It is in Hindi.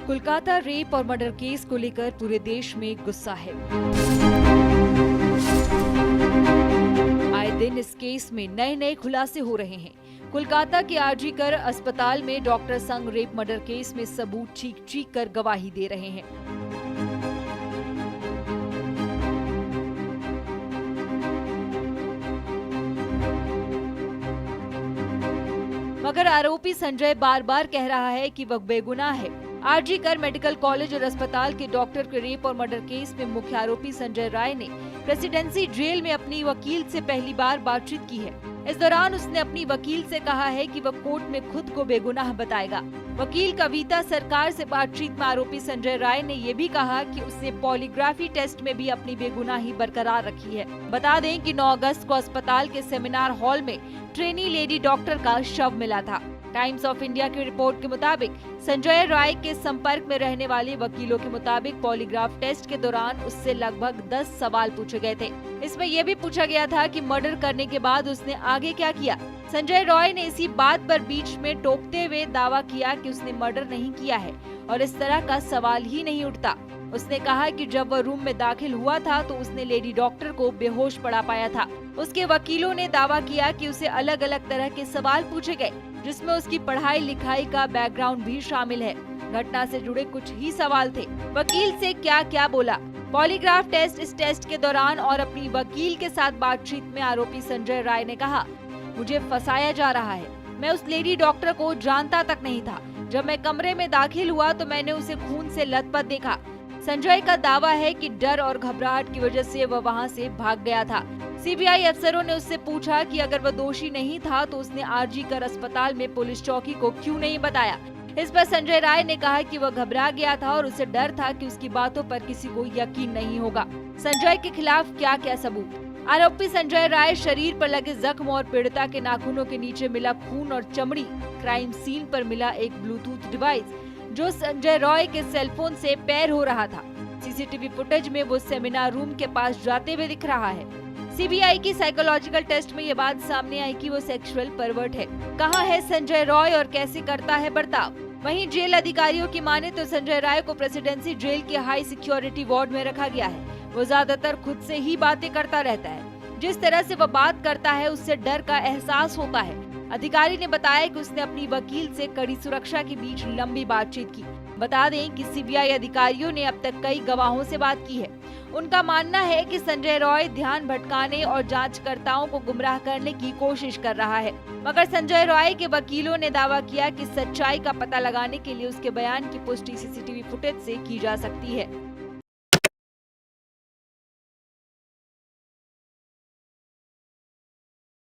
कोलकाता रेप और मर्डर केस को लेकर पूरे देश में गुस्सा है। आए दिन इस केस में नए नए खुलासे हो रहे हैं। कोलकाता के आरजी कर अस्पताल में डॉक्टर संग रेप मर्डर केस में सबूत चीख चीख कर गवाही दे रहे हैं। मगर आरोपी संजय बार बार कह रहा है कि वह बेगुनाह है। आरजी कर मेडिकल कॉलेज और अस्पताल के डॉक्टर के रेप और मर्डर केस में मुख्य आरोपी संजय राय ने प्रेसिडेंसी जेल में अपनी वकील से पहली बार बातचीत की है। इस दौरान उसने अपनी वकील से कहा है कि वह कोर्ट में खुद को बेगुनाह बताएगा। वकील कविता सरकार से बातचीत में आरोपी संजय राय ने ये भी कहा कि उसने पॉलीग्राफी टेस्ट में भी अपनी बेगुनाही बरकरार रखी है। बता दें कि 9 अगस्त को अस्पताल के सेमिनार हॉल में ट्रेनी लेडी डॉक्टर का शव मिला था। टाइम्स ऑफ इंडिया की रिपोर्ट के मुताबिक संजय राय के संपर्क में रहने वाले वकीलों के मुताबिक पॉलीग्राफ टेस्ट के दौरान उससे लगभग 10 सवाल पूछे गए थे। इसमें यह भी पूछा गया था कि मर्डर करने के बाद उसने आगे क्या किया। संजय रॉय ने इसी बात पर बीच में टोकते हुए दावा किया कि उसने मर्डर नहीं किया है और इस तरह का सवाल ही नहीं उठता। उसने कहा कि जब वह रूम में दाखिल हुआ था तो उसने लेडी डॉक्टर को बेहोश पड़ा पाया था। उसके वकीलों ने दावा किया कि उसे अलग अलग तरह के सवाल पूछे गए, जिसमें उसकी पढ़ाई लिखाई का बैकग्राउंड भी शामिल है। घटना से जुड़े कुछ ही सवाल थे। वकील से क्या क्या बोला। पॉलीग्राफ टेस्ट इस टेस्ट के दौरान और अपनी वकील के साथ बातचीत में आरोपी संजय राय ने कहा, मुझे फंसाया जा रहा है। मैं उस लेडी डॉक्टर को जानता तक नहीं था। जब मैं कमरे में दाखिल हुआ तो मैंने उसे खून से लथपथ देखा। संजय का दावा है कि डर और घबराहट की वजह से वह वहां से भाग गया था। सीबीआई अफसरों ने उससे पूछा कि अगर वह दोषी नहीं था तो उसने आरजी कर अस्पताल में पुलिस चौकी को क्यों नहीं बताया। इस पर संजय राय ने कहा कि वह घबरा गया था और उसे डर था कि उसकी बातों पर किसी को यकीन नहीं होगा। संजय के खिलाफ क्या क्या सबूत। आरोपी संजय राय शरीर पर लगे जख्म और पीड़िता के नाखूनों के नीचे मिला खून और चमड़ी, क्राइम सीन पर मिला एक ब्लूटूथ डिवाइस जो संजय रॉय के सेलफोन से पेयर हो रहा था। सीसीटीवी फुटेज में वो सेमिनार रूम के पास जाते हुए दिख रहा है। सीबीआई की साइकोलॉजिकल टेस्ट में ये बात सामने आई कि वो सेक्सुअल परवर्ट है। कहाँ है संजय रॉय और कैसे करता है बर्ताव। वहीं जेल अधिकारियों की माने तो संजय राय को प्रेसिडेंसी जेल के हाई सिक्योरिटी वार्ड में रखा गया है। वो ज्यादातर खुद से ही बातें करता रहता है। जिस तरह से वह बात करता है उससे डर का एहसास होता है। अधिकारी ने बताया कि उसने अपनी वकील से कड़ी सुरक्षा के बीच लंबी बातचीत की। बता दें कि सीबीआई अधिकारियों ने अब तक कई गवाहों से बात की है। उनका मानना है कि संजय रॉय ध्यान भटकाने और जांचकर्ताओं को गुमराह करने की कोशिश कर रहा है। मगर संजय रॉय के वकीलों ने दावा किया कि सच्चाई का पता लगाने के लिए उसके बयान की पुष्टि सीसीटीवी फुटेज से की जा सकती है।